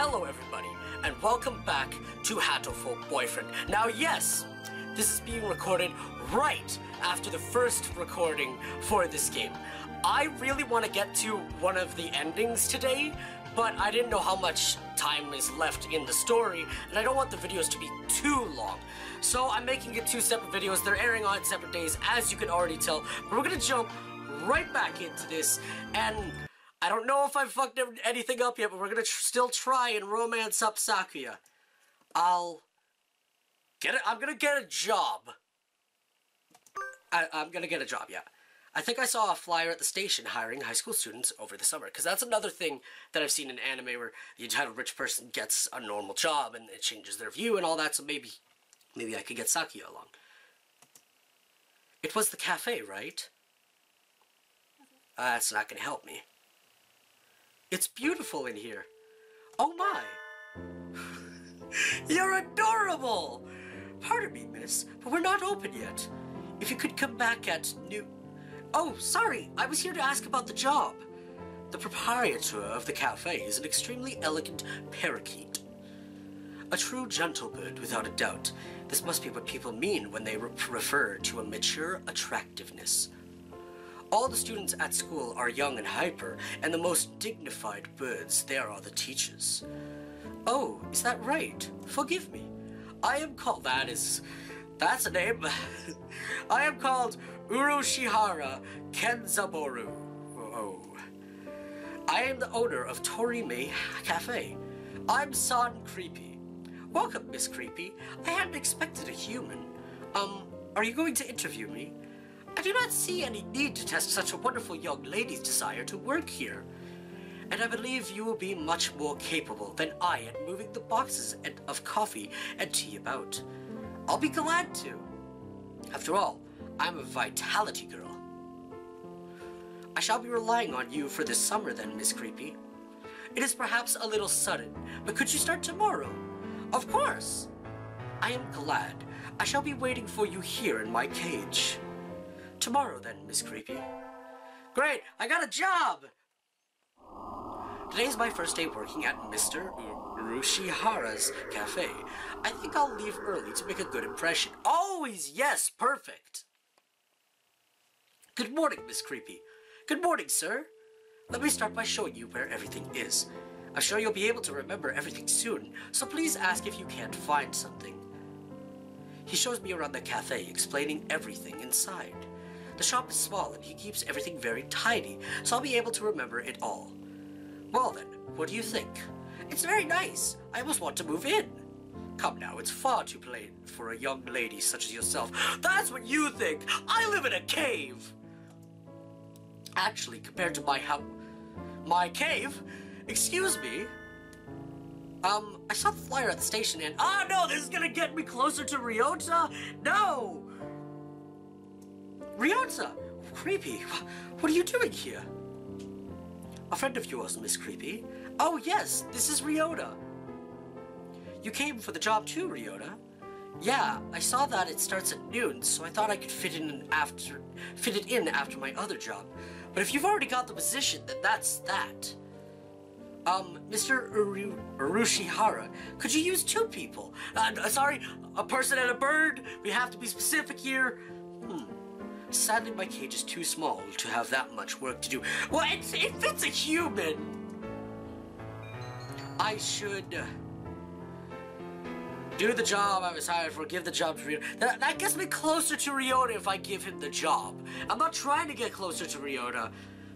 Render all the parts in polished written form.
Hello everybody, and welcome back to Hatoful Boyfriend. Now yes, this is being recorded right after the first recording for this game. I really want to get to one of the endings today, but I didn't know how much time is left in the story, and I don't want the videos to be too long. So I'm making it two separate videos. They're airing on separate days, as you can already tell. But we're gonna jump right back into this, and I don't know if I've fucked anything up yet, but we're gonna still try and romance up Sakuya. I'm gonna get a job. I'm gonna get a job, yeah. I think I saw a flyer at the station hiring high school students over the summer, because that's another thing that I've seen in anime where you have a rich person gets a normal job and it changes their view and all that, so maybe I could get Sakuya along. It was the cafe, right? That's not gonna help me. It's beautiful in here. Oh my! You're adorable! Pardon me, miss, but we're not open yet. If you could come back at noon... Oh, sorry, I was here to ask about the job. The proprietor of the cafe is an extremely elegant parakeet. A true gentle bird, without a doubt. This must be what people mean when they refer to a mature attractiveness. All the students at school are young and hyper, and the most dignified birds there are the teachers. Oh, is that right? Forgive me. I am called... That's a name. I am called Urushihara Kenzaboru. Oh. I am the owner of Torime Cafe. I'm San Creepy. Welcome, Miss Creepy. I hadn't expected a human. Are you going to interview me? I do not see any need to test such a wonderful young lady's desire to work here. And I believe you will be much more capable than I at moving the boxes of coffee and tea about. I'll be glad to. After all, I'm a vitality girl. I shall be relying on you for this summer then, Miss Creepy. It is perhaps a little sudden, but could you start tomorrow? Of course. I am glad. I shall be waiting for you here in my cage. Tomorrow then, Miss Creepy. Great, I got a job! Today's my first day working at Mr. Urushihara's cafe. I think I'll leave early to make a good impression. Always, yes, perfect! Good morning, Miss Creepy. Good morning, sir. Let me start by showing you where everything is. I'm sure you'll be able to remember everything soon, so please ask if you can't find something. He shows me around the cafe, explaining everything inside. The shop is small and he keeps everything very tidy, so I'll be able to remember it all. Well then, what do you think? It's very nice. I almost want to move in. Come now, it's far too plain for a young lady such as yourself. That's what you think. I live in a cave. Actually, compared to my cave? Excuse me? I saw the flyer at the station and... Oh no, this is gonna get me closer to Ryota? No! Ryota! Creepy, what are you doing here? A friend of yours, Miss Creepy. Oh yes, this is Ryota. You came for the job too, Ryota? Yeah, I saw that it starts at noon, so I thought I could fit it in after my other job. But if you've already got the position, then that's that. Mr. Urushihara, could you use two people? Sorry, a person and a bird? We have to be specific here. Sadly, my cage is too small to have that much work to do. Well, it fits a human. I should do the job I was hired for, give the job to Ryota. That gets me closer to Ryota if I give him the job. I'm not trying to get closer to Ryota,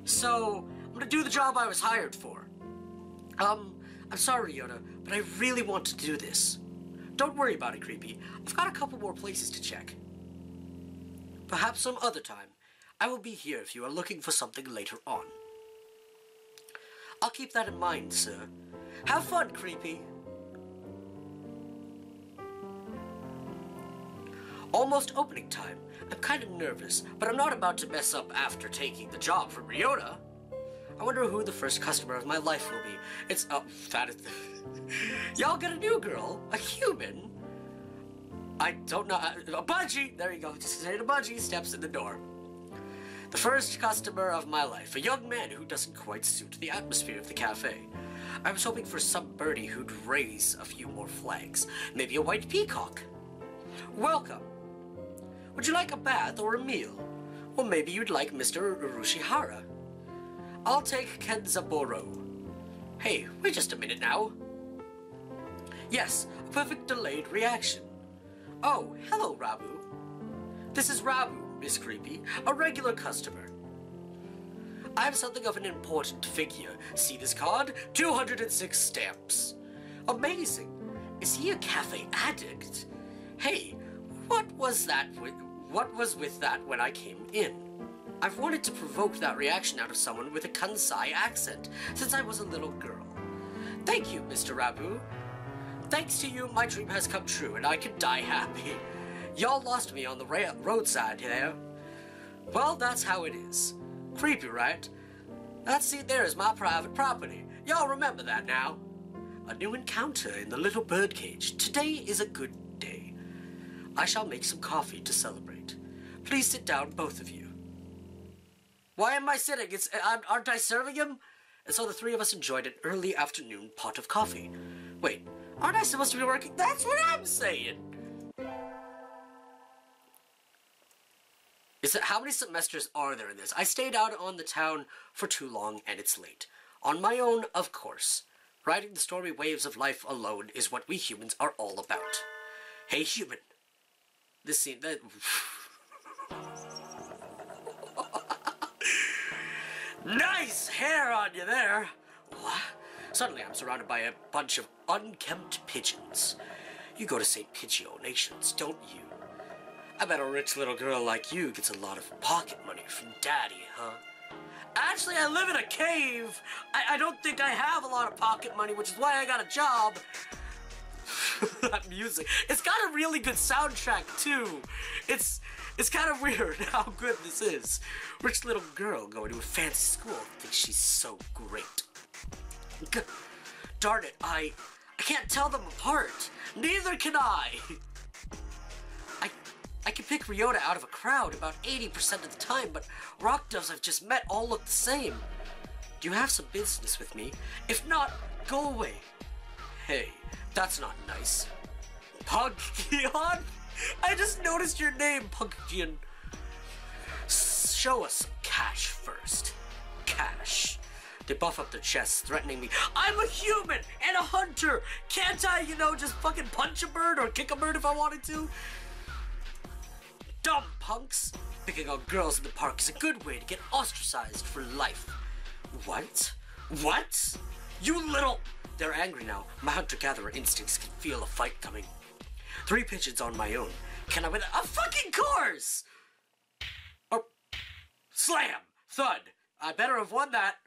so I'm gonna do the job I was hired for. I'm sorry, Ryota, but I really want to do this. Don't worry about it, Creepy. I've got a couple more places to check. Perhaps some other time. I will be here if you are looking for something later on. I'll keep that in mind, sir. Have fun, Creepy. Almost opening time. I'm kind of nervous, but I'm not about to mess up after taking the job from Ryota. I wonder who the first customer of my life will be. It's... Oh, that is... Y'all got a new girl? A human? I don't know... A budgie! There you go. Just say the budgie steps in the door. The first customer of my life. A young man who doesn't quite suit the atmosphere of the cafe. I was hoping for some birdie who'd raise a few more flags. Maybe a white peacock. Welcome. Would you like a bath or a meal? Or maybe you'd like Mr. Urushihara. I'll take Kenzaburo. Hey, wait just a minute now. Yes, a perfect delayed reaction. Oh, hello, Rabu. This is Rabu, Miss Creepy, a regular customer. I'm something of an important figure. See this card? 206 stamps. Amazing. Is he a cafe addict? Hey, what was with that when I came in? I've wanted to provoke that reaction out of someone with a Kansai accent since I was a little girl. Thank you, Mr. Rabu. Thanks to you, my dream has come true and I can die happy. Y'all lost me on the roadside there. Well, that's how it is. Creepy, right? That seat there is my private property. Y'all remember that now. A new encounter in the little birdcage. Today is a good day. I shall make some coffee to celebrate. Please sit down, both of you. Why am I sitting? Aren't I serving him? And so the three of us enjoyed an early afternoon pot of coffee. Wait, aren't I supposed to be working? That's what I'm saying! How many semesters are there in this? I stayed out on the town for too long and it's late. On my own, of course. Riding the stormy waves of life alone is what we humans are all about. Hey, human. This scene... Nice hair on you there! What? Suddenly I'm surrounded by a bunch of unkempt pigeons. You go to St. PigeoNations, don't you? I bet a rich little girl like you gets a lot of pocket money from Daddy, huh? Actually, I live in a cave. I don't think I have a lot of pocket money, which is why I got a job. That music. It's got a really good soundtrack, too. It's kind of weird how good this is. Rich little girl going to a fancy school thinks she's so great. Darn it, I can't tell them apart. Neither can I. I can pick Ryota out of a crowd about 80% of the time, but rock doves I've just met all look the same. Do you have some business with me? If not, go away. Hey, that's not nice. Pigeon? I just noticed your name, Pigeon. Show us some cash first. Cash. They buff up their chests, threatening me. I'm a human and a hunter. Can't I, just fucking punch a bird or kick a bird if I wanted to? Dumb punks. Picking on girls in the park is a good way to get ostracized for life. What? What? You little... They're angry now. My hunter-gatherer instincts can feel a fight coming. 3 pigeons on my own. Can I win a fucking course? Oh. Slam! Thud! I better have won that.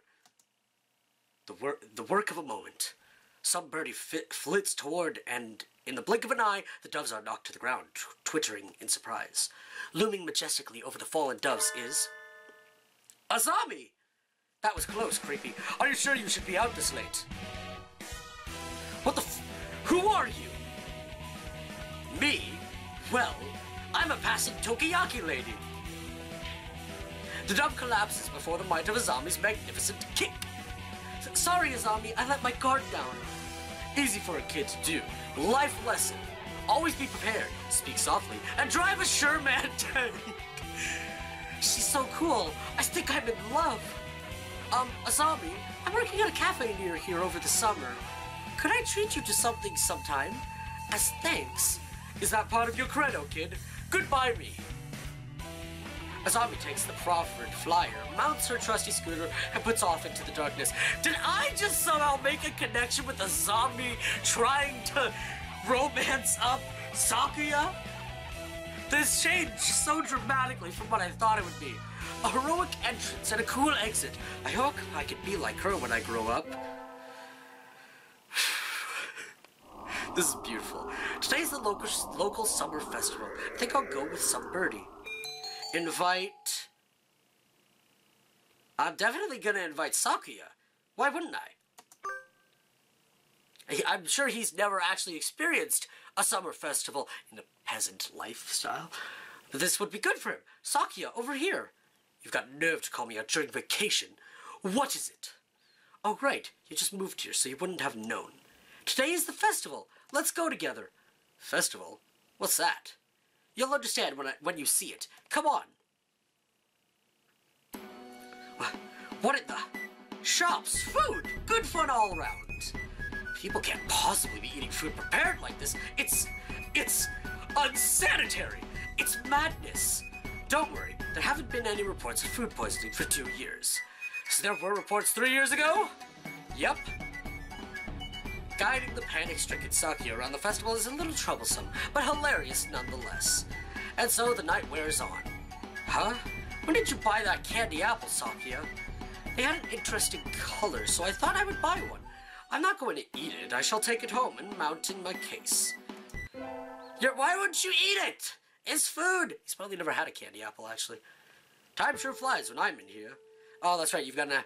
The work of a moment. Some birdie flits toward, and in the blink of an eye, the doves are knocked to the ground, twittering in surprise. Looming majestically over the fallen doves is... Azami! That was close, Creepy. Are you sure you should be out this late? What the Who are you? Me? Well, I'm a passing Tokiyaki lady. The dove collapses before the might of Azami's magnificent kick. Sorry, Azami, I let my guard down. Easy for a kid to do. Life lesson. Always be prepared, speak softly, and drive a Sherman tank. She's so cool. I think I'm in love. Azami, I'm working at a cafe near here over the summer. Could I treat you to something sometime? As thanks. Is that part of your credo, kid? Goodbye, me. Azami takes the proffered flyer, mounts her trusty scooter, and puts off into the darkness. Did I just somehow make a connection with Azami trying to romance up Sakuya? This changed so dramatically from what I thought it would be. A heroic entrance and a cool exit. I hope I can be like her when I grow up. This is beautiful. Today's the local summer festival. I think I'll go with some birdie. Invite... I'm definitely gonna invite Sakuya. Why wouldn't I? I'm sure he's never actually experienced a summer festival in the peasant lifestyle. But this would be good for him. Sakuya, over here. You've got nerve to call me out during vacation. What is it? Oh, right. You just moved here, so you wouldn't have known. Today is the festival. Let's go together. Festival? What's that? You'll understand when you see it. Come on. What in the... Shops, food, good fun all around. People can't possibly be eating food prepared like this. It's unsanitary. It's madness. Don't worry, there haven't been any reports of food poisoning for 2 years. So there were reports 3 years ago? Yep. Guiding the panic-stricken Sakuya around the festival is a little troublesome, but hilarious nonetheless. And so the night wears on. Huh? When did you buy that candy apple, Sakuya? They had an interesting color, so I thought I would buy one. I'm not going to eat it. I shall take it home and mount in my case. Why wouldn't you eat it? It's food. He's probably never had a candy apple, actually. Time sure flies when I'm in here. Oh, that's right. You've got to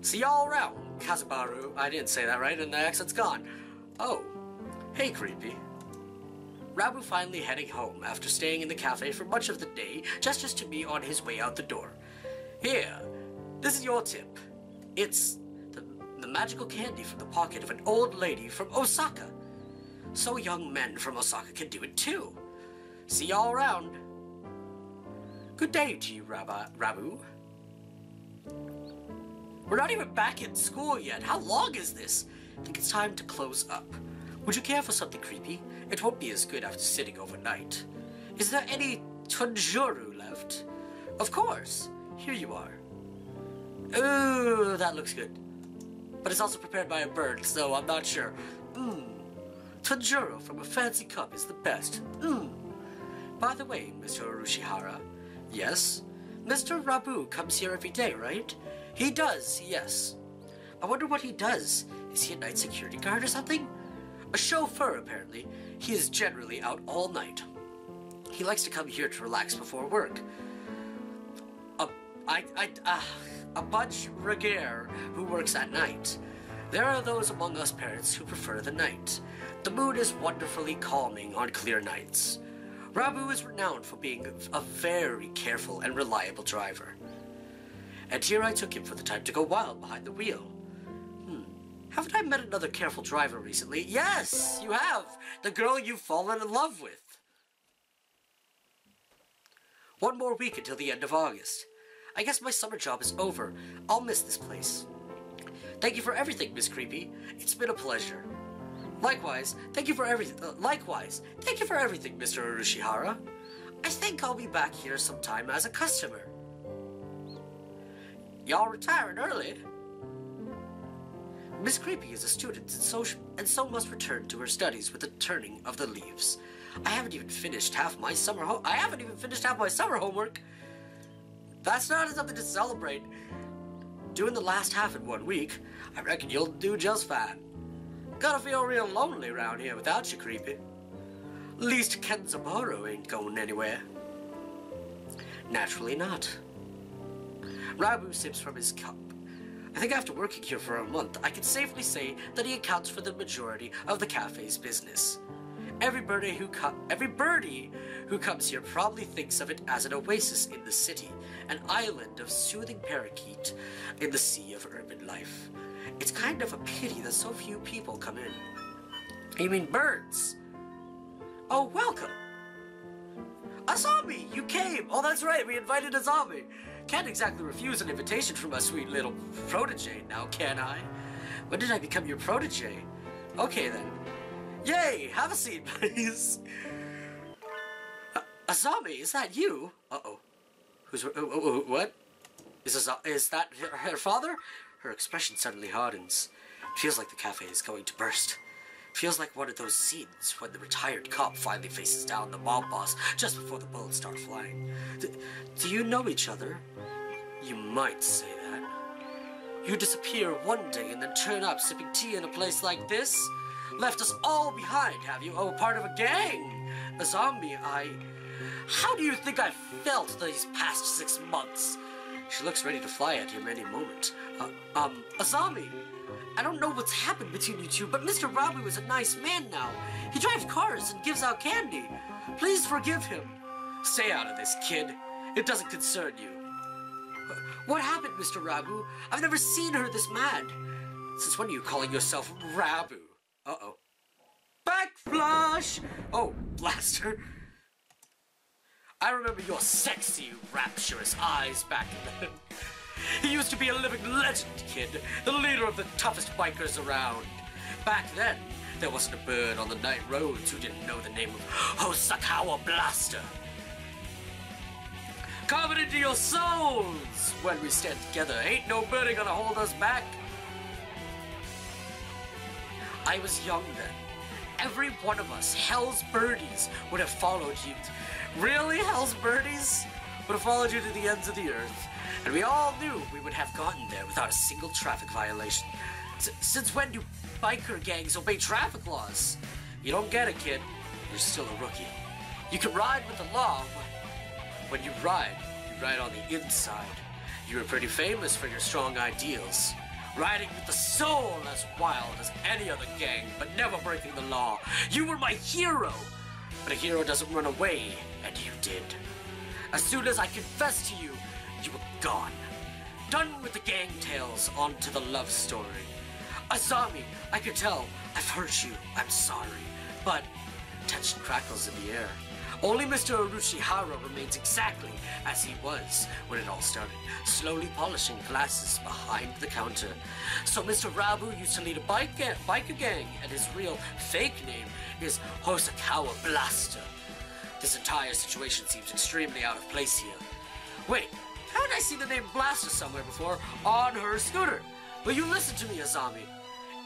see you all around, Kazubaru. I didn't say that right, and the accent's gone. Oh. Hey, creepy. Rabu finally heading home after staying in the cafe for much of the day, gestures to me on his way out the door. Here. This is your tip. It's the magical candy from the pocket of an old lady from Osaka. So young men from Osaka can do it too. See y'all around. Good day to you, Rabu. We're not even back in school yet. How long is this? I think it's time to close up. Would you care for something creepy? It won't be as good after sitting overnight. Is there any Tanjuru left? Of course. Here you are. Ooh, that looks good. But it's also prepared by a bird, so I'm not sure. Tanjiro from a fancy cup is the best. By the way, Mr. Urushihara. Yes? Mr. Rabu comes here every day, right? He does, yes. I wonder what he does. Is he a night security guard or something? A chauffeur, apparently. He is generally out all night. He likes to come here to relax before work. A bunch regare who works at night. There are those among us parents who prefer the night. The mood is wonderfully calming on clear nights. Rabu is renowned for being a very careful and reliable driver. And here I took him for the time to go wild behind the wheel. Haven't I met another careful driver recently? Yes, you have! The girl you've fallen in love with. One more week until the end of August. I guess my summer job is over. I'll miss this place. Thank you for everything, Miss Creepy. It's been a pleasure. Likewise, thank you for everything. Mr. Urushihara. I think I'll be back here sometime as a customer. Y'all retiring early? Miss Creepy is a student and so must return to her studies with the turning of the leaves. I haven't even finished half my summer homework. That's not something to celebrate. Doing the last half in 1 week, I reckon you'll do just fine. Gotta feel real lonely around here without you, Creepy. Least Kenzaburo ain't going anywhere. Naturally not. Rabu sips from his cup. I think after working here for a month, I can safely say that he accounts for the majority of the cafe's business. Every birdie who comes here probably thinks of it as an oasis in the city, an island of soothing parakeet in the sea of urban life. It's kind of a pity that so few people come in. You mean birds? Oh, welcome. Azami, you came! Oh, that's right, we invited Azami. Can't exactly refuse an invitation from a sweet little protege now, can I? When did I become your protege? Okay, then. Yay! Have a seat, please. Azami, is that you? Uh-oh. What? Is that her father? Her expression suddenly hardens. It feels like the cafe is going to burst. It feels like one of those scenes when the retired cop finally faces down the mob boss just before the bullets start flying. Do you know each other? You might say that. You disappear one day and then turn up sipping tea in a place like this? Left us all behind, have you? Oh, part of a gang. Azami, How do you think I felt these past 6 months? She looks ready to fly at him any moment. Azami, I don't know what's happened between you two, but Mr. Rabu is a nice man now. He drives cars and gives out candy. Please forgive him. Stay out of this, kid. It doesn't concern you. What happened, Mr. Rabu? I've never seen her this mad. Since when are you calling yourself Rabu? Uh-oh. Backflush! Oh, blaster. I remember your sexy, rapturous eyes back then. He used to be a living legend, kid. The leader of the toughest bikers around. Back then, there wasn't a bird on the night roads who didn't know the name of Hosakawa Blaster. Carve it into your souls! When we stand together, ain't no birdie gonna hold us back. I was young then. Every one of us, Hell's Birdies, would have followed you. Really, Hell's Birdies? Would have followed you to the ends of the earth. And we all knew we would have gotten there without a single traffic violation. Since when do biker gangs obey traffic laws? You don't get it, kid. You're still a rookie. You can ride with the law, but when you ride on the inside. You were pretty famous for your strong ideals. Riding with the soul as wild as any other gang, but never breaking the law. You were my hero. But a hero doesn't run away, and you did. As soon as I confessed to you, you were gone. Done with the gang tales, on to the love story. Azami, I can tell, I've hurt you, I'm sorry. But tension crackles in the air. Only Mr. Urushihara remains exactly as he was when it all started, slowly polishing glasses behind the counter. So Mr. Rabu used to lead a biker gang, and his real fake name is Hosakawa Blaster. This entire situation seems extremely out of place here. Wait, haven't I seen the name Blaster somewhere before on her scooter? Will you listen to me, Azami?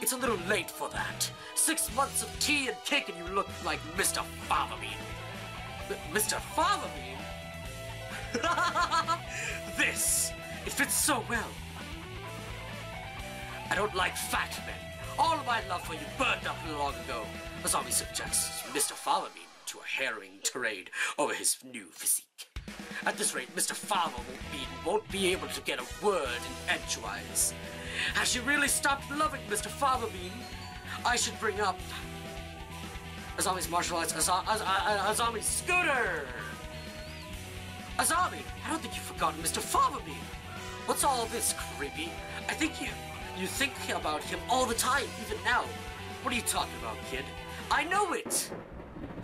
It's a little late for that. 6 months of tea and cake and you look like Mr. Favabean. Mr. Favabean? This! It fits so well. I don't like fat men. All of my love for you burned up long ago. Azami suggests Mr. Favabean to a harrowing tirade over his new physique. At this rate, Mr. Favabean won't be able to get a word in edgewise. Has she really stopped loving Mr. Favabean? I should bring up Azami's martial arts, Azami's scooter! Azami, I don't think you've forgotten Mr. Favabean. What's all this, creepy? I think you think about him all the time, even now. What are you talking about, kid? I know it!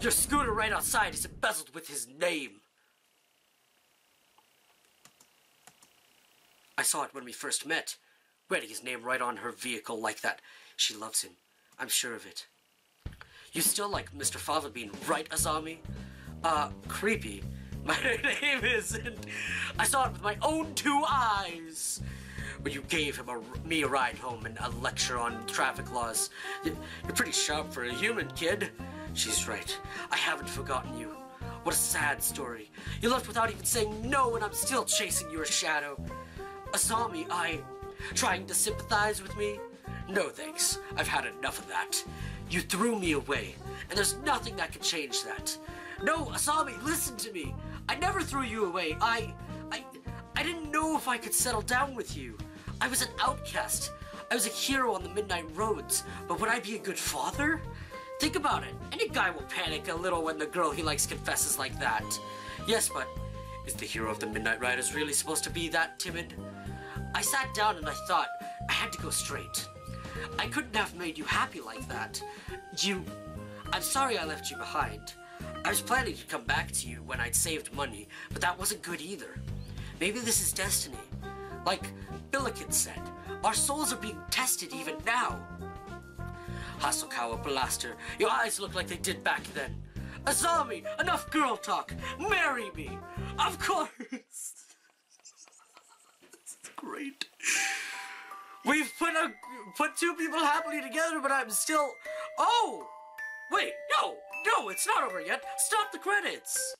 Your scooter right outside is embezzled with his name. I saw it when we first met. Writing his name right on her vehicle like that. She loves him. I'm sure of it. You still like Mr. Favabean, right, Azami? Creepy. My name isn't. I saw it with my own 2 eyes. When you gave him me a ride home and a lecture on traffic laws. You're pretty sharp for a human, kid. She's right. I haven't forgotten you. What a sad story. You left without even saying no, and I'm still chasing your shadow. Azami, trying to sympathize with me? No thanks. I've had enough of that. You threw me away, and there's nothing that can change that. No, Azami, listen to me. I never threw you away. I didn't know if I could settle down with you. I was an outcast. I was a hero on the midnight roads, but would I be a good father? Think about it. Any guy will panic a little when the girl he likes confesses like that. Yes, but is the hero of the Midnight Riders really supposed to be that timid? I sat down and I thought I had to go straight. I couldn't have made you happy like that. I'm sorry I left you behind. I was planning to come back to you when I'd saved money, but that wasn't good either. Maybe this is destiny. Like Billiken said, our souls are being tested even now. Hosakawa Blaster, your eyes look like they did back then. Azami, enough girl talk. Marry me. Of course. Great. We've put 2 people happily together, but I'm still... Oh! Wait, no, it's not over yet. Stop the credits.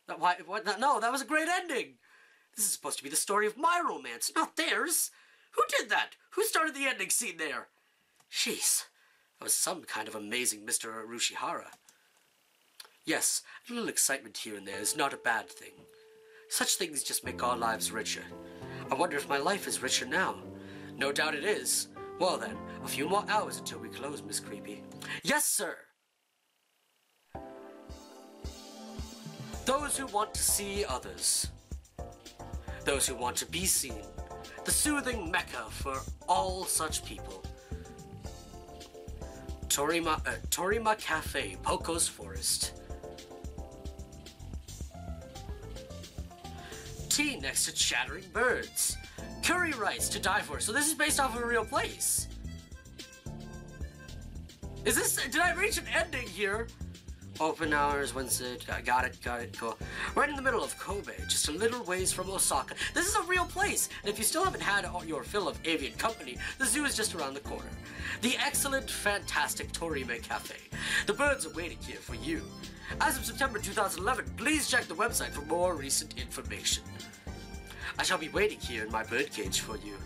No, that was a great ending. This is supposed to be the story of my romance, not theirs. Who did that? Who started the ending scene there? Jeez, that was some kind of amazing Mr. Urushihara. Yes, a little excitement here and there is not a bad thing. Such things just make our lives richer. I wonder if my life is richer now. No doubt it is. Well then, a few more hours until we close, Miss Creepy. Yes, sir! Those who want to see others. Those who want to be seen. The soothing mecca for all such people. Torima Cafe, Poco's Forest. Tea next to chattering birds. Curry rice to die for. So this is based off of a real place. Is this, did I reach an ending here? Open hours, Wednesday, got it, cool. Right in the middle of Kobe, just a little ways from Osaka. This is a real place, and if you still haven't had your fill of avian company, the zoo is just around the corner. The excellent, fantastic Torime Cafe. The birds are waiting here for you. As of September 2011, please check the website for more recent information. I shall be waiting here in my birdcage for you.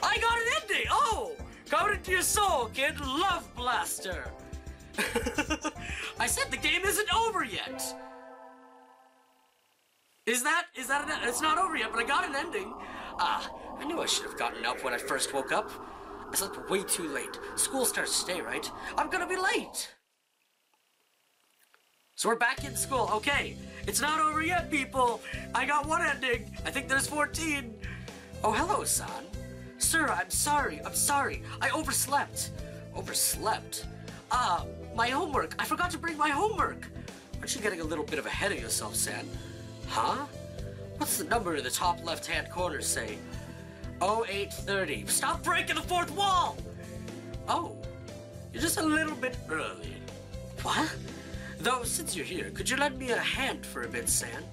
I got an ending! Oh! Count it to your soul, kid. Love Blaster. I said the game isn't over yet. Is that an, it's not over yet, but I got an ending. Ah, I knew I should have gotten up when I first woke up. I slept way too late. School starts today, right? I'm gonna be late. So we're back in school. Okay, it's not over yet, people. I got one ending. I think there's 14. Oh, hello, son. Sir, I'm sorry. I overslept. Overslept? My homework. I forgot to bring my homework. Aren't you getting a little bit of ahead of yourself, San? Huh? What's the number in the top left-hand corner say? 0830. Stop breaking the fourth wall! Oh, you're just a little bit early. What? Though, since you're here, could you lend me a hand for a bit, San?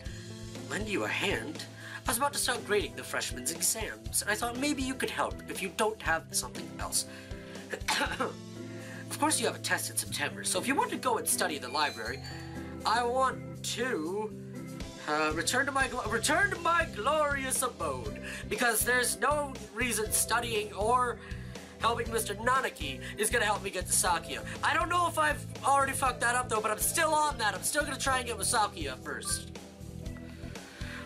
Lend you a hand? I was about to start grading the freshmen's exams, and I thought maybe you could help if you don't have something else. Of course you have a test in September, so if you want to go and study in the library, I want to return to my glorious abode, because there's no reason studying or helping Mr. Nanaki is gonna help me get to Sakuya. I don't know if I've already fucked that up though, but I'm still on that. I'm still gonna try and get with Sakuya first.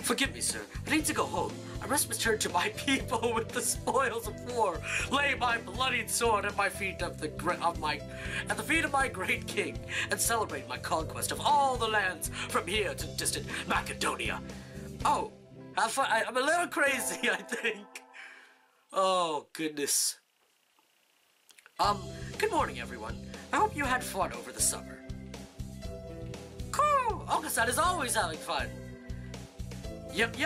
Forgive me, sir. I need to go home. I must return to my people with the spoils of war. Lay my bloodied sword at my feet at the feet of my great king, and celebrate my conquest of all the lands from here to distant Macedonia. Oh, have fun. I'm a little crazy, I think. Oh goodness. Good morning, everyone. I hope you had fun over the summer. Cool. Okasan is always having fun. Yep.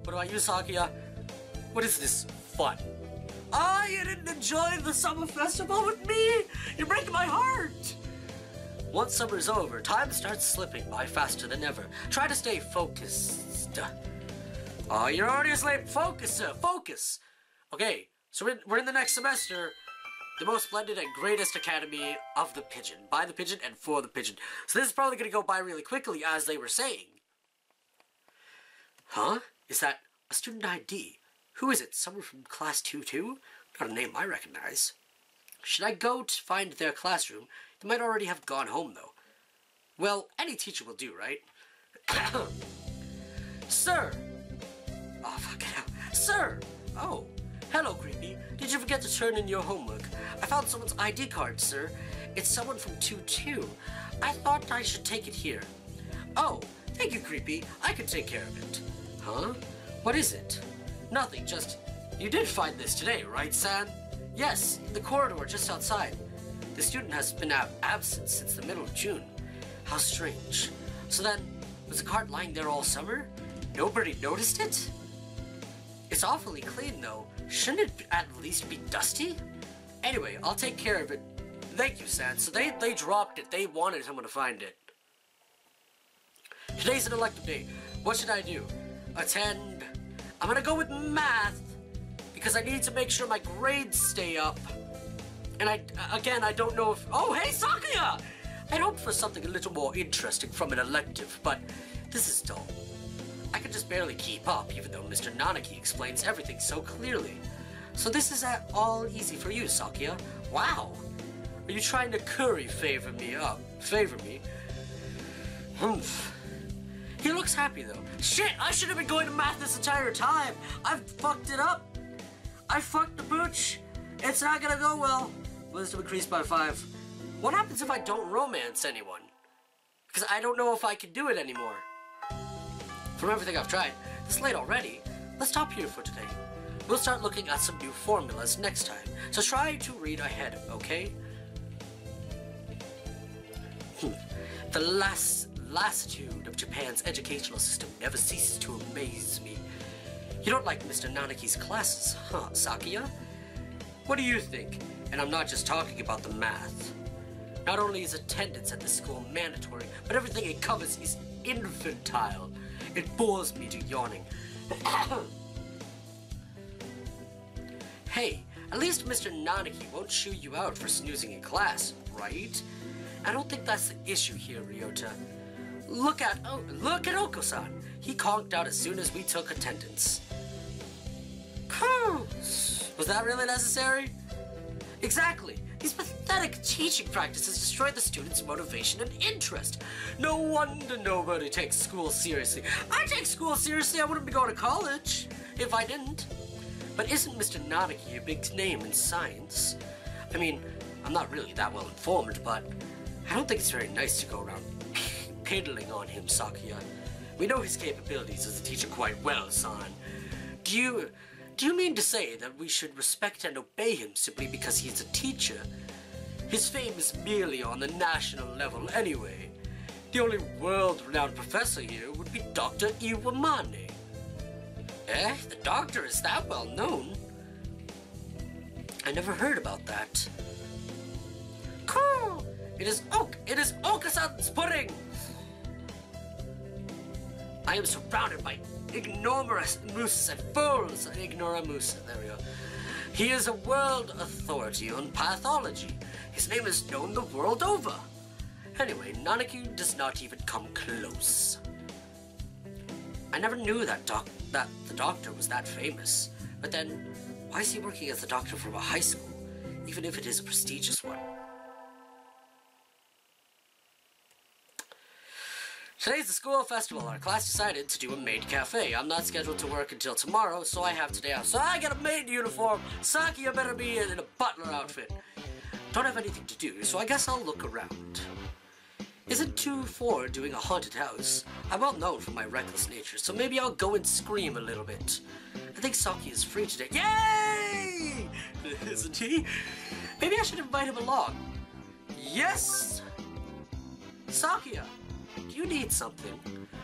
What about you, Sakuya? What is this fun? Ah, you didn't enjoy the summer festival with me? You're breaking my heart. Once summer's over, time starts slipping by faster than ever. Try to stay focused. Oh, you're already asleep. Focus, sir. Focus. Okay, so we're in the next semester. The most splendid and greatest academy of the pigeon. By the pigeon and for the pigeon. So this is probably going to go by really quickly, as they were saying. Huh? Is that a student ID? Who is it? Someone from class 2-2? Not a name I recognize. Should I go to find their classroom? They might already have gone home, though. Well, any teacher will do, right? Sir! Oh, fuck it. Sir! Oh, hello, Creepy. Did you forget to turn in your homework? I found someone's ID card, sir. It's someone from 2-2. I thought I should take it here. Oh, thank you, Creepy. I can take care of it. Huh? What is it? Nothing, just... You did find this today, right, San? Yes, in the corridor just outside. The student has been absent since the middle of June. How strange. So then, was the card lying there all summer? Nobody noticed it? It's awfully clean, though. Shouldn't it at least be dusty? Anyway, I'll take care of it. Thank you, San. So they dropped it. They wanted someone to find it. Today's an elective day. What should I do? Attend. I'm gonna go with math because I need to make sure my grades stay up. And I don't know if... Oh, hey, Sakuya! I'd hoped for something a little more interesting from an elective, but this is dull. I can just barely keep up, even though Mr. Nanaki explains everything so clearly. So this is all easy for you, Sakuya. Wow. Are you trying to curry favor me? Humph. He looks happy, though. Shit, I should have been going to math this entire time. I've fucked it up. I fucked the booch. It's not gonna go well. Wisdom increased by 5. What happens if I don't romance anyone? Because I don't know if I can do it anymore. From everything I've tried, it's late already. Let's stop here for today. We'll start looking at some new formulas next time, so try to read ahead, okay? The lassitude of Japan's educational system never ceases to amaze me. You don't like Mr. Nanaki's classes, huh, Sakuya? What do you think? And I'm not just talking about the math. Not only is attendance at the school mandatory, but everything it covers is infantile. It bores me to yawning. Hey, at least Mr. Nanaki won't shoo you out for snoozing in class, right? I don't think that's the issue here, Ryota. Look at Oko-san. He conked out as soon as we took attendance. Was that really necessary? Exactly. These pathetic teaching practices destroy the students' motivation and interest. No wonder nobody takes school seriously. I take school seriously. I wouldn't be going to college if I didn't. But isn't Mr. Nanaki a big name in science? I mean, I'm not really that well informed, but I don't think it's very nice to go around piddling on him, Sakuya. We know his capabilities as a teacher quite well, son. Do you mean to say that we should respect and obey him simply because he's a teacher? His fame is merely on the national level anyway. The only world-renowned professor here would be Dr. Iwamane. Eh? The doctor is that well known? I never heard about that. Cool! It is Okasan's pudding! I am surrounded by ignoramus and fools. Ignoramus, there we go. He is a world authority on pathology. His name is known the world over. Anyway, Nanaki does not even come close. I never knew that the doctor was that famous. But then, why is he working as a doctor from a high school, even if it is a prestigious one? Today's the school festival. Our class decided to do a maid cafe. I'm not scheduled to work until tomorrow, so I have today off. So I get a maid uniform. Sakuya better be in a butler outfit. Don't have anything to do, so I guess I'll look around. Isn't 2-4 doing a haunted house? I'm well known for my reckless nature, so maybe I'll go and scream a little bit. I think Sakuya is free today. Yay! Isn't he? Maybe I should invite him along. Yes! Sakuya, do you need something?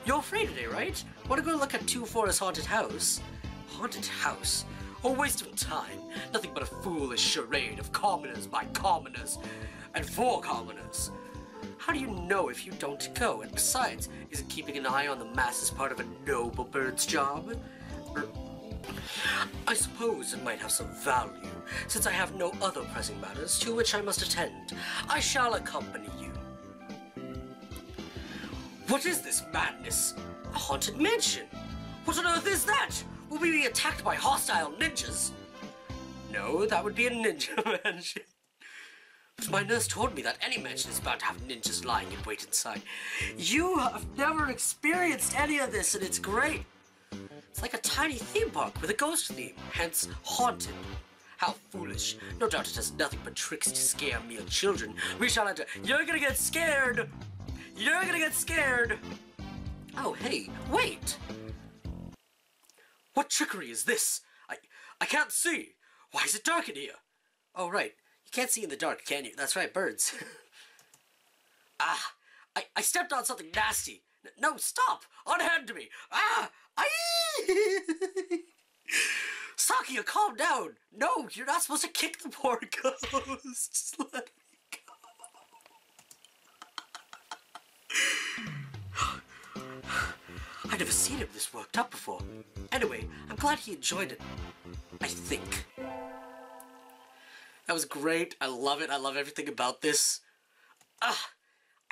You're free today, right? Want to go look at 2-4's haunted house? Haunted house? A waste of time. Nothing but a foolish charade of commoners by commoners and for commoners. How do you know if you don't go? And besides, isn't keeping an eye on the masses part of a noble bird's job? I suppose it might have some value, since I have no other pressing matters to which I must attend. I shall accompany you. What is this madness? A haunted mansion? What on earth is that? Will we be attacked by hostile ninjas? No, that would be a ninja mansion. But my nurse told me that any mansion is bound to have ninjas lying in wait inside. You have never experienced any of this, and it's great. It's like a tiny theme park with a ghost theme, hence haunted. How foolish. No doubt it has nothing but tricks to scare mere children. We shall enter. You're gonna get scared. You're gonna get scared. Oh, hey, wait. What trickery is this? I can't see. Why is it dark in here? Oh, right. You can't see in the dark, can you? That's right, birds. I stepped on something nasty. No, stop! Unhand me! Sakuya, calm down! No, you're not supposed to kick the poor ghost. Just let me go. I've never seen him this worked up before. Anyway, I'm glad he enjoyed it. I think. That was great. I love it. I love everything about this. I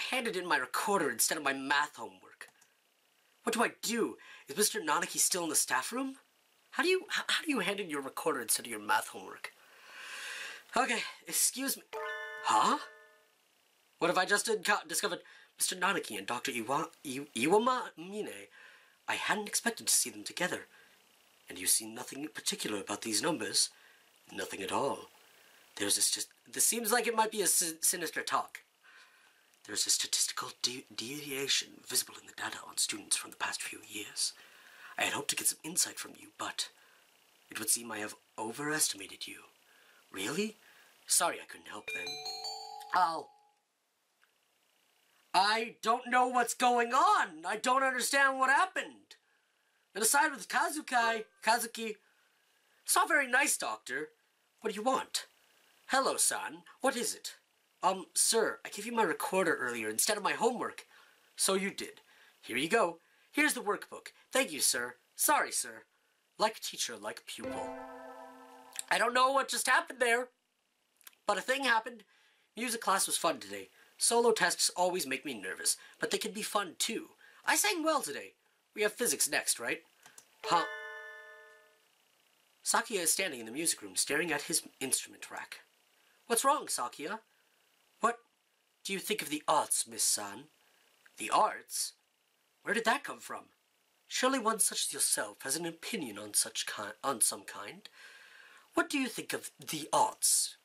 handed in my recorder instead of my math homework. What do I do? Is Mr. Nanaki still in the staff room? How do you hand in your recorder instead of your math homework? Okay, excuse me. Huh? What have I just discovered? Mr. Nanaki and Dr. Iwamane. I hadn't expected to see them together. And you see nothing in particular about these numbers? Nothing at all. This seems like it might be a sinister talk. There's a statistical deviation visible in the data on students from the past few years. I had hoped to get some insight from you, but It would seem I have overestimated you. Really? Sorry I couldn't help then. I don't know what's going on. I don't understand what happened. And aside with Kazuki. It's not very nice, Doctor. What do you want? Hello, son. What is it? Sir, I gave you my recorder earlier instead of my homework. So you did. Here you go. Here's the workbook. Thank you, sir. Sorry, sir. Like teacher, like pupil. I don't know what just happened there, but a thing happened. Music class was fun today. Solo tests always make me nervous, but they can be fun too. I sang well today. We have physics next, right? Huh? Sakuya is standing in the music room, staring at his instrument rack. What's wrong, Sakuya? What do you think of the arts, Miss San? The arts? Where did that come from? Surely one such as yourself has an opinion on some kind. What do you think of the arts?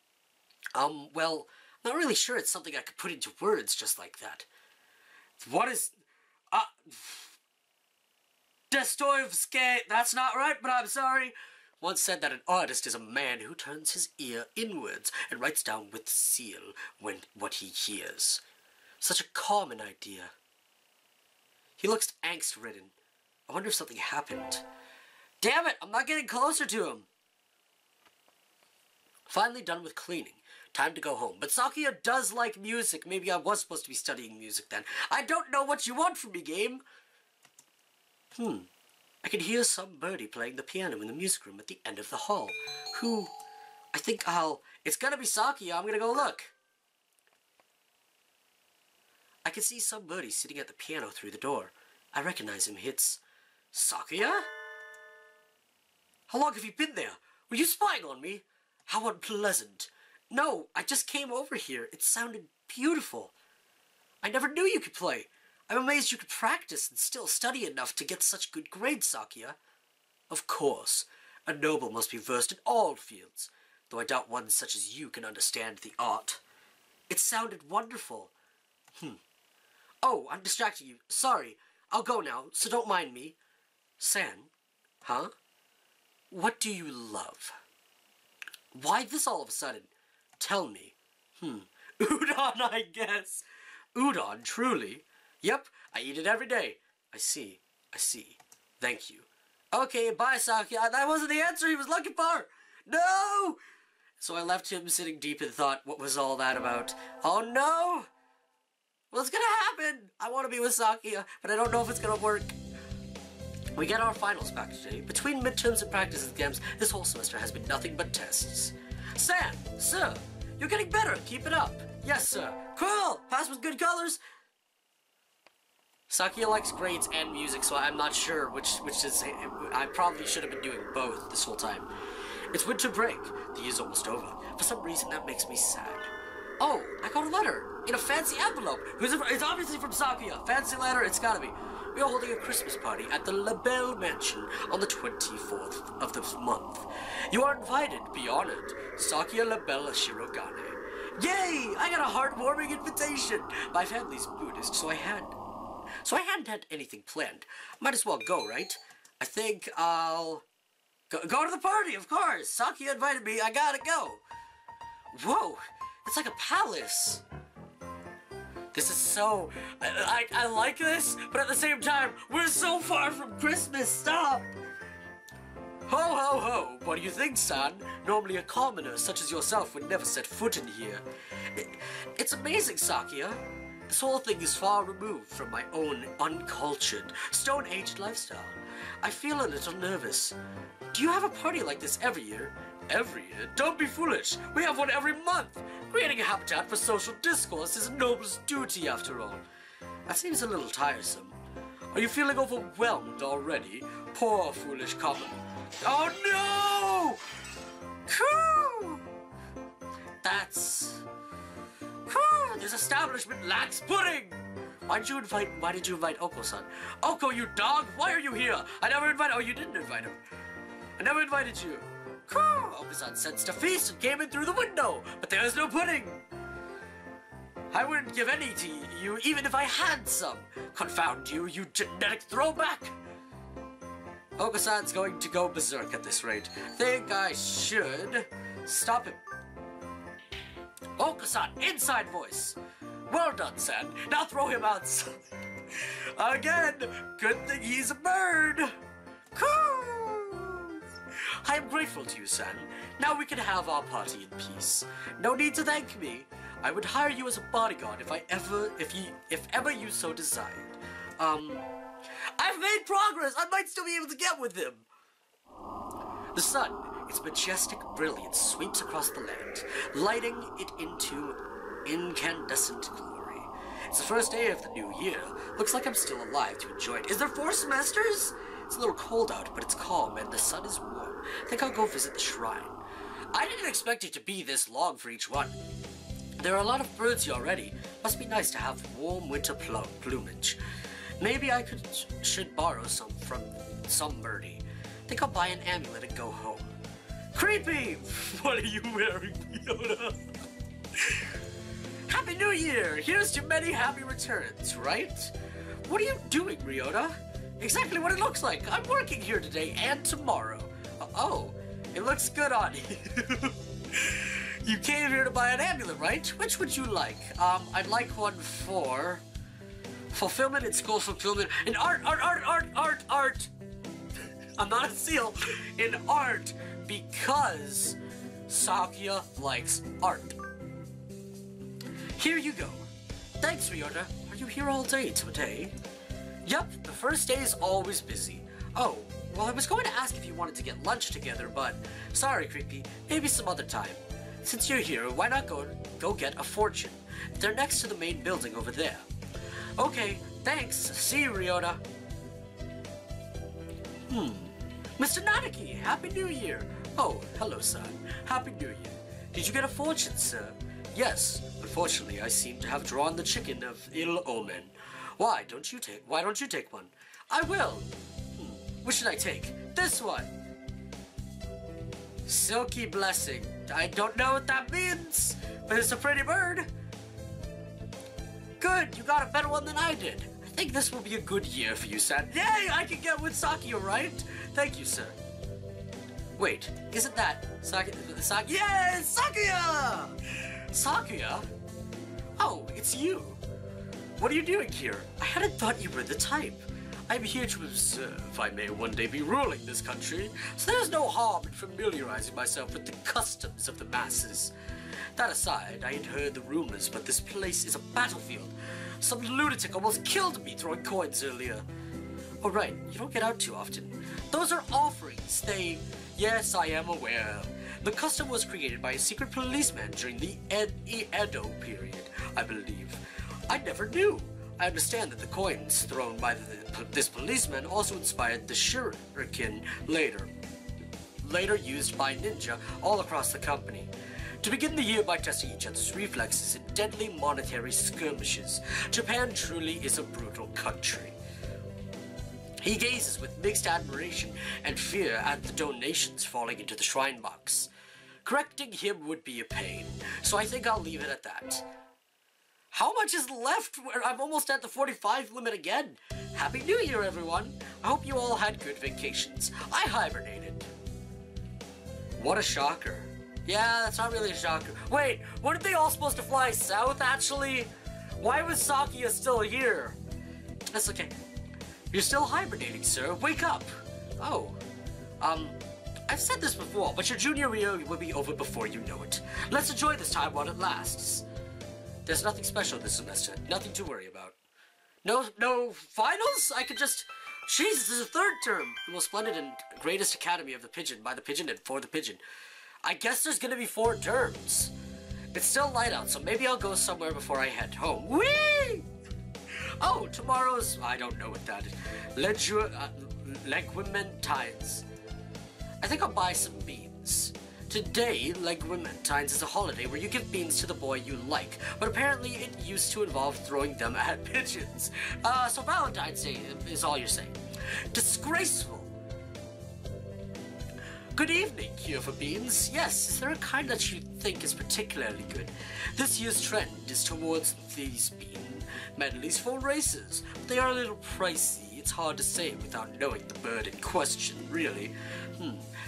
Well, I'm not really sure it's something I could put into words just like that. What is... Dostoevsky, that's not right, but I'm sorry. Once said that an artist is a man who turns his ear inwards and writes down with seal what he hears. Such a common idea. He looks angst-ridden. I wonder if something happened. Damn it, I'm not getting closer to him. Finally done with cleaning. Time to go home. But Sakuya does like music. Maybe I was supposed to be studying music then. I don't know what you want from me, game. I can hear some birdie playing the piano in the music room at the end of the hall. It's gonna be Sakuya. I'm gonna go look. I can see some birdie sitting at the piano through the door. I recognize him. It's Sakuya? How long have you been there? Were you spying on me? How unpleasant. No, I just came over here. It sounded beautiful. I never knew you could play. I'm amazed you could practice and still study enough to get such good grades, Sakuya. Of course. A noble must be versed in all fields, though I doubt one such as you can understand the art. It sounded wonderful. Oh, I'm distracting you. Sorry. I'll go now, so don't mind me. San? Huh? What do you love? Why this all of a sudden? Tell me. Udon, I guess. Udon, truly? Yep, I eat it every day. I see. Thank you. Okay, bye, Sakuya. That wasn't the answer he was looking for. No! So I left him sitting deep in thought. What was all that about? Oh, no! What's gonna happen? I want to be with Sakuya, but I don't know if it's gonna work. We get our finals back today. Between midterms and practice exams, this whole semester has been nothing but tests. Sam, sir, you're getting better. Keep it up. Yes, sir. Cool. Pass with good colors. Sakuya likes grades and music, so I'm not sure which is... I probably should have been doing both this whole time. It's winter break. The year's almost over. For some reason, that makes me sad. Oh, I got a letter in a fancy envelope. It's obviously from Sakuya. Fancy letter, it's gotta be. We are holding a Christmas party at the LaBelle Mansion on the 24th of this month. You are invited. Be honored. Sakuya LaBelle Shirogane. Yay! I got a heartwarming invitation. My family's Buddhist, so I hadn't had anything planned. Might as well go, right? I think I'll go to the party, of course. Sakuya invited me. I gotta go. Whoa, it's like a palace. This is so... I like this, but at the same time, we're so far from Christmas. Stop! Ho, ho, ho. What do you think, son? Normally a commoner such as yourself would never set foot in here. It's amazing, Sakuya. This whole thing is far removed from my own uncultured, stone-aged lifestyle. I feel a little nervous. Do you have a party like this every year? Every year? Don't be foolish. We have one every month. Creating a habitat for social discourse is a noble's duty, after all. That seems a little tiresome. Are you feeling overwhelmed already? Poor, foolish common. Oh, no! Coo! That's... Coo! This establishment lacks pudding! Why did you invite Oko-san? Oko, you dog! Why are you here? I never invited... Oh, you didn't invite him. I never invited you. Oko-san sensed a feast and came in through the window, but there is no pudding. I wouldn't give any to you, even if I had some. Confound you, you genetic throwback. Okasan's going to go berserk at this rate. Think I should stop him. Okasan, inside voice. Well done, San. Now throw him outside. Again, good thing he's a bird. I am grateful to you, San. Now we can have our party in peace. No need to thank me. I would hire you as a bodyguard if ever you so desired. I've made progress. I might still be able to get with him. The sun, its majestic brilliance sweeps across the land, lighting it into incandescent glory. It's the first day of the new year. Looks like I'm still alive to enjoy it. Is there 4 semesters? It's a little cold out, but it's calm and the sun is warm. I think I'll go visit the shrine. I didn't expect it to be this long for each one. There are a lot of birds here already. Must be nice to have warm winter plumage. Maybe I should borrow some from some birdie. Think I'll buy an amulet and go home. Creepy! What are you wearing, Yoda? Happy New Year! Here's to many happy returns, right? What are you doing, Ryota? Exactly what it looks like. I'm working here today and tomorrow. Oh, it looks good on you. You came here to buy an amulet, right? Which would you like? I'd like one for fulfillment and school fulfillment. In art. I'm not a seal. In art, because Sakuya likes art. Here you go. Thanks, Ryota. Are you here all day today? Yep, the first day is always busy. Oh, well, I was going to ask if you wanted to get lunch together, but sorry, Creepy. Maybe some other time. Since you're here, why not go get a fortune? They're next to the main building over there. Okay, thanks. See you, Ryota. Mr. Nanaki, Happy New Year. Oh, hello, son. Happy New Year. Did you get a fortune, sir? Yes. Unfortunately, I seem to have drawn the chicken of ill omen. Why don't you take one? I will. Which should I take? This one. Silky blessing. I don't know what that means, but it's a pretty bird. Good, you got a better one than I did. I think this will be a good year for you, son. Yay, I can get with Sakuya, right? Thank you, sir. Wait, isn't that Sakuya? Yes, Sakuya! Sakuya? Oh, it's you. What are you doing here? I hadn't thought you were the type. I'm here to observe. I may one day be ruling this country, so there's no harm in familiarizing myself with the customs of the masses. That aside, I had heard the rumors, but this place is a battlefield. Some lunatic almost killed me throwing coins earlier. Oh right, you don't get out too often. Those are offerings. Yes, I am aware. The custom was created by a secret policeman during the Edo period, I believe. I never knew. I understand that the coins thrown by this policeman also inspired the shuriken later used by ninja all across the company. To begin the year by testing each other's reflexes in deadly monetary skirmishes, Japan truly is a brutal country. He gazes with mixed admiration and fear at the donations falling into the shrine box. Correcting him would be a pain, so I think I'll leave it at that. How much is left? I'm almost at the 45 limit again. Happy New Year, everyone. I hope you all had good vacations. I hibernated. What a shocker. Yeah, that's not really a shocker. Wait, weren't they all supposed to fly south, actually? Why was Sakuya still here? That's okay. You're still hibernating, sir. Wake up. Oh. I've said this before, but your junior year will be over before you know it. Let's enjoy this time while it lasts. There's nothing special this semester. Nothing to worry about. No finals? I could just... Jesus, this is a third term. The most splendid and greatest academy of the pigeon, by the pigeon and for the pigeon. I guess there's gonna be 4 terms. It's still light out, so maybe I'll go somewhere before I head home. Whee! Oh, tomorrow's... I don't know what that is. Legumentines. I think I'll buy some beans. Today, Legumentines is a holiday where you give beans to the boy you like, but apparently it used to involve throwing them at pigeons. So Valentine's Day is all you're saying. Disgraceful. Good evening, Cure for Beans. Yes, is there a kind that you think is particularly good? This year's trend is towards these bean medleys for races. They are a little pricey, it's hard to say without knowing the bird in question, really.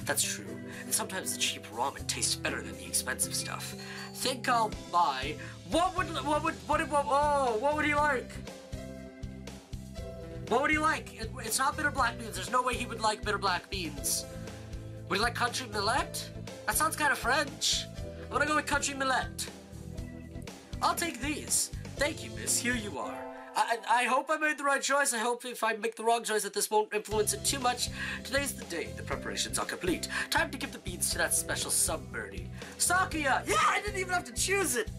That's true. And sometimes the cheap ramen tastes better than the expensive stuff. Think I'll buy... What would he like? What would he like? It's not bitter black beans. There's no way he would like bitter black beans. Would he like country millet? That sounds kind of French. I'm gonna go with country millet. I'll take these. Thank you, miss. Here you are. I hope I made the right choice. I hope if I make the wrong choice that this won't influence it too much. Today's the day. The preparations are complete. Time to give the beans to that special sub-birdie. Sakuya! Yeah, I didn't even have to choose it.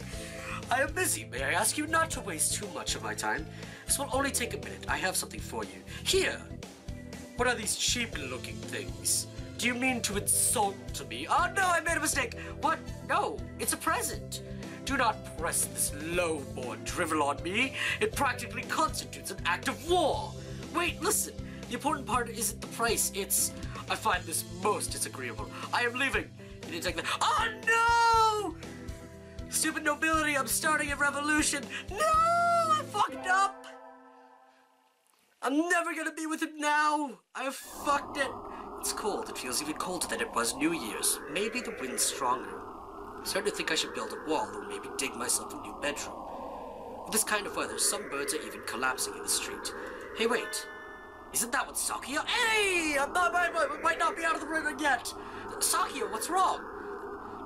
I am busy. May I ask you not to waste too much of my time? This will only take a minute. I have something for you. Here. What are these cheap-looking things? Do you mean to insult me? Oh no, I made a mistake. What? No, it's a present. Do not press this low-born drivel on me. It practically constitutes an act of war. Wait, listen. The important part isn't the price. It's... I find this most disagreeable. I am leaving. You didn't take the... Oh, no! Stupid nobility, I'm starting a revolution. No! I fucked up. I'm never gonna be with him now. I fucked it. It's cold. It feels even colder than it was New Year's. Maybe the wind's stronger. I'm starting to think I should build a wall or maybe dig myself a new bedroom. With this kind of weather, some birds are even collapsing in the street. Hey, wait. Isn't that what Sakuya? Hey! I might not be out of the river yet. Sakuya, what's wrong?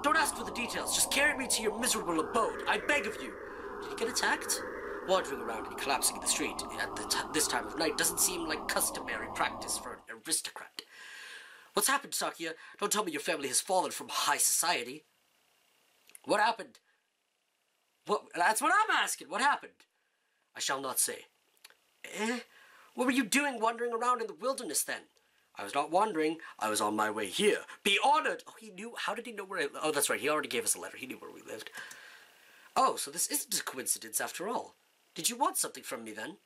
Don't ask for the details. Just carry me to your miserable abode. I beg of you. Did he get attacked? Wandering around and collapsing in the street at this time of night doesn't seem like customary practice for an aristocrat. What's happened, Sakuya? Don't tell me your family has fallen from high society. What happened? What? That's what I'm asking. What happened? I shall not say. What were you doing wandering around in the wilderness then? I was not wandering. I was on my way here. Be honored! Oh, he knew. How did he know where I... Oh, that's right. He already gave us a letter. He knew where we lived. Oh, so this isn't a coincidence after all. Did you want something from me then?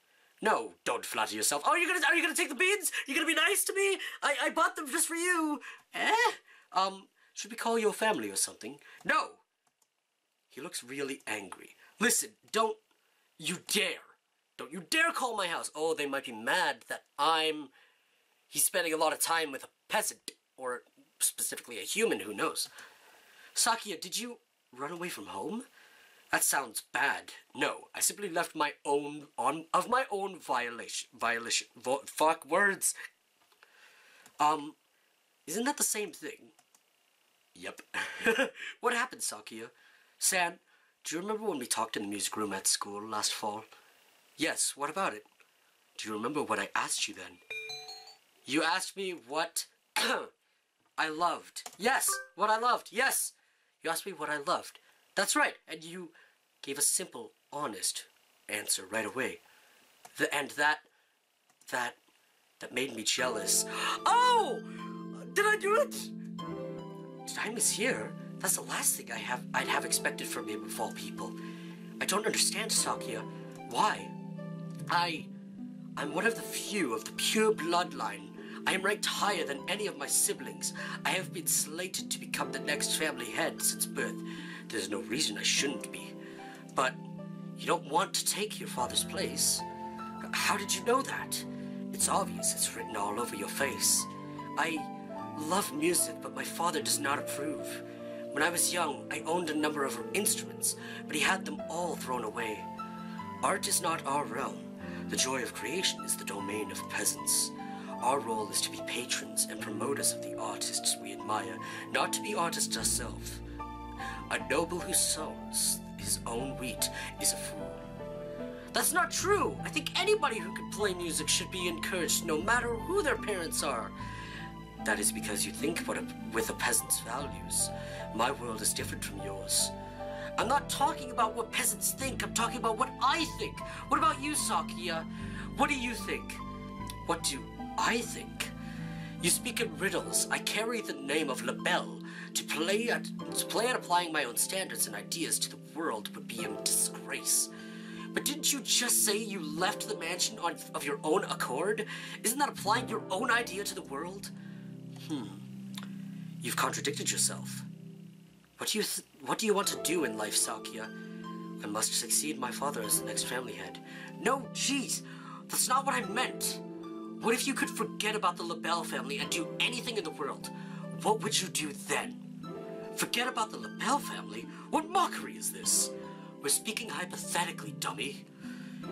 No, don't flatter yourself. Oh, are you gonna take the beans? You're gonna be nice to me? I bought them just for you. Should we call your family or something? No. He looks really angry. Listen, don't you dare call my house. Oh, they might be mad that he's spending a lot of time with a peasant, or specifically a human, who knows. Sakuya, did you run away from home? That sounds bad. No, I simply left my own violation. Fuck words. Isn't that the same thing? Yep. What happened, Sakuya? San, do you remember when we talked in the music room at school last fall? Yes, what about it? Do you remember what I asked you then? You asked me what I loved. Yes, what I loved. Yes, you asked me what I loved. That's right, and you gave a simple, honest answer right away. And that made me jealous. Oh! Did I do it? Did I mishear? That's the last thing I'd have expected from him of all people. I don't understand, Sakuya. Why? I'm one of the few of the pure bloodline. I am ranked higher than any of my siblings. I have been slated to become the next family head since birth. There's no reason I shouldn't be. But you don't want to take your father's place. How did you know that? It's obvious. It's written all over your face. I love music, but my father does not approve. When I was young, I owned a number of instruments, but he had them all thrown away. Art is not our realm. The joy of creation is the domain of peasants. Our role is to be patrons and promoters of the artists we admire, not to be artists ourselves. A noble who sows his own wheat is a fool. That's not true! I think anybody who can play music should be encouraged, no matter who their parents are. That is because you think with a peasant's values. My world is different from yours. I'm not talking about what peasants think, I'm talking about what I think. What about you, Sakuya? What do you think? What do I think? You speak in riddles. I carry the name of Labelle. To play at applying my own standards and ideas to the world would be a disgrace. But didn't you just say you left the mansion of your own accord? Isn't that applying your own idea to the world? You've contradicted yourself. What do you want to do in life, Sakuya? I must succeed my father as the next family head. No, jeez, that's not what I meant. What if you could forget about the LaBelle family and do anything in the world? What would you do then? Forget about the LaBelle family? What mockery is this? We're speaking hypothetically, dummy.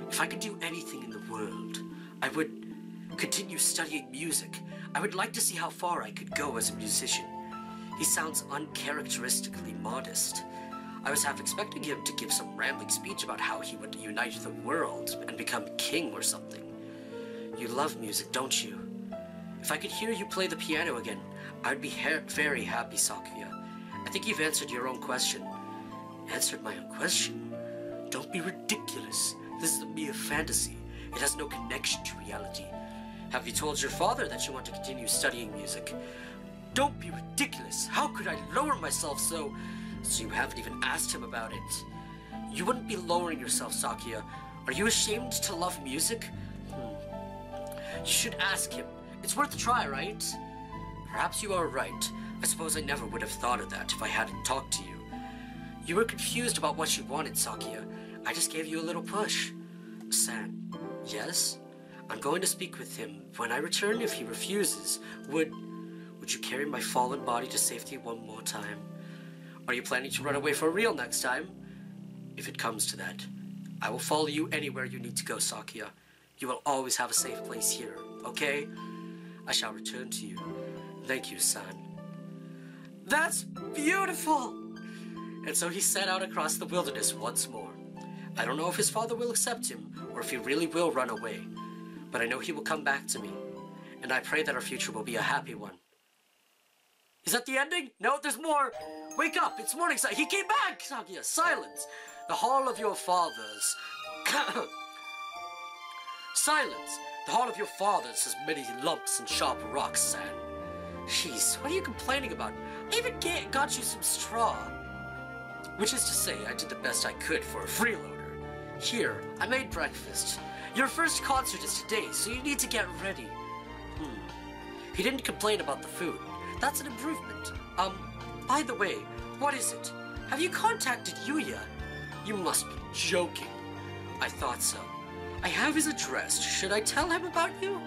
If I could do anything in the world, I would continue studying music. I would like to see how far I could go as a musician. He sounds uncharacteristically modest. I was half expecting him to give some rambling speech about how he would unite the world and become king or something. You love music, don't you? If I could hear you play the piano again, I'd be very happy, Sakuya. I think you've answered your own question. Answered my own question? Don't be ridiculous. This is a mere fantasy. It has no connection to reality. Have you told your father that you want to continue studying music? Don't be ridiculous. How could I lower myself so you haven't even asked him about it? You wouldn't be lowering yourself, Sakuya. Are you ashamed to love music? You should ask him. It's worth a try, right? Perhaps you are right. I suppose I never would have thought of that if I hadn't talked to you. You were confused about what you wanted, Sakuya. I just gave you a little push. San, yes? I'm going to speak with him. When I return, if he refuses, would you carry my fallen body to safety one more time? Are you planning to run away for real next time? If it comes to that, I will follow you anywhere you need to go, Sakuya. You will always have a safe place here, okay? I shall return to you. Thank you, San. That's beautiful! And so he set out across the wilderness once more. I don't know if his father will accept him, or if he really will run away. But I know he will come back to me. And I pray that our future will be a happy one. Is that the ending? No, there's more! Wake up! It's morning, he came back! Sakuya, silence! The hall of your fathers... Silence! The hall of your fathers has many lumps and sharp rocks, San. Jeez, what are you complaining about? I even got you some straw. Which is to say, I did the best I could for a freeloader. Here, I made breakfast. Your first concert is today, so you need to get ready. He didn't complain about the food. That's an improvement. By the way, what is it? Have you contacted Yuya? You must be joking. I thought so. I have his address. Should I tell him about you?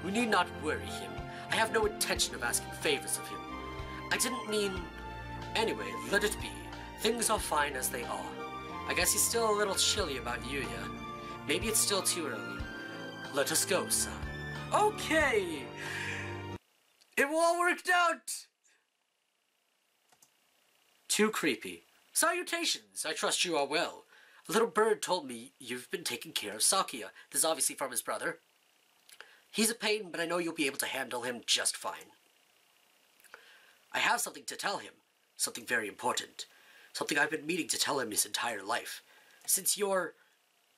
We need not worry him. I have no intention of asking favors of him. I didn't mean... Anyway, let it be. Things are fine as they are. I guess he's still a little chilly about Yuya. Maybe it's still too early. Let us go, son. Okay! It all worked out! Too creepy. Salutations, I trust you are well. A little bird told me you've been taking care of Sakuya. This is obviously from his brother. He's a pain, but I know you'll be able to handle him just fine. I have something to tell him. Something very important. Something I've been meaning to tell him his entire life. Since you're...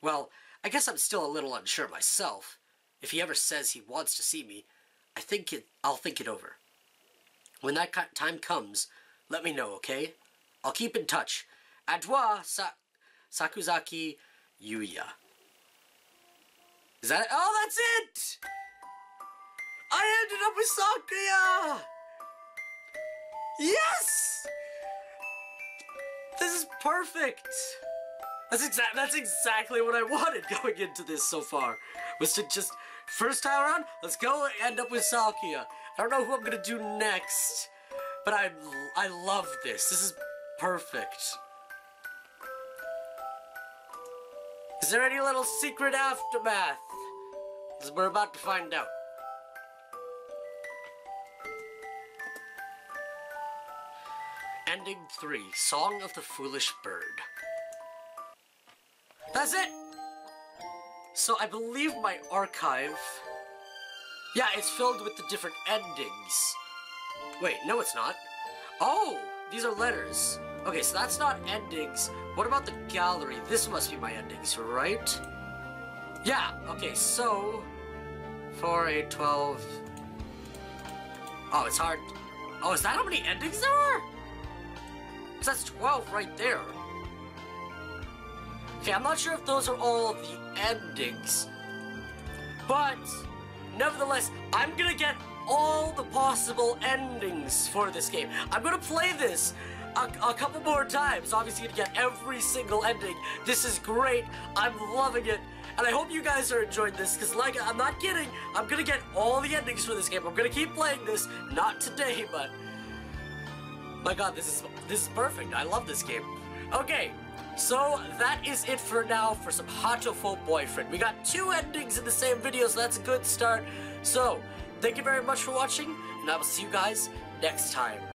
Well, I guess I'm still a little unsure myself. If he ever says he wants to see me, I'll think it over. When that time comes, let me know, okay? I'll keep in touch. Adwa, Sakuzaki Yuya. Is that it? Oh, that's it! I ended up with Sakuya! Yes! This is perfect! That's exactly what I wanted going into this so far. Was to just, first time around, let's go end up with Sakuya. I don't know who I'm gonna do next, but I love this. This is perfect. Is there any little secret aftermath? Because we're about to find out. Ending 3, Song of the Foolish Bird. That's it! So I believe my archive... Yeah, it's filled with the different endings. Wait, no it's not. Oh, these are letters. Okay, so that's not endings. What about the gallery? This must be my endings, right? Yeah, okay, so... 4, 8, 12... Oh, it's hard. Oh, is that how many endings there are? Because that's 12 right there. Okay, I'm not sure if those are all the endings. But, nevertheless, I'm gonna get all the possible endings for this game. I'm gonna play this a couple more times. Obviously, to get every single ending. This is great. I'm loving it. And I hope you guys are enjoying this, because like, I'm not kidding, I'm gonna get all the endings for this game. I'm gonna keep playing this, not today, but my god, this is perfect. I love this game. Okay, so that is it for now for some Hatoful Boyfriend. We got 2 endings in the same video, so that's a good start. So, thank you very much for watching, and I will see you guys next time.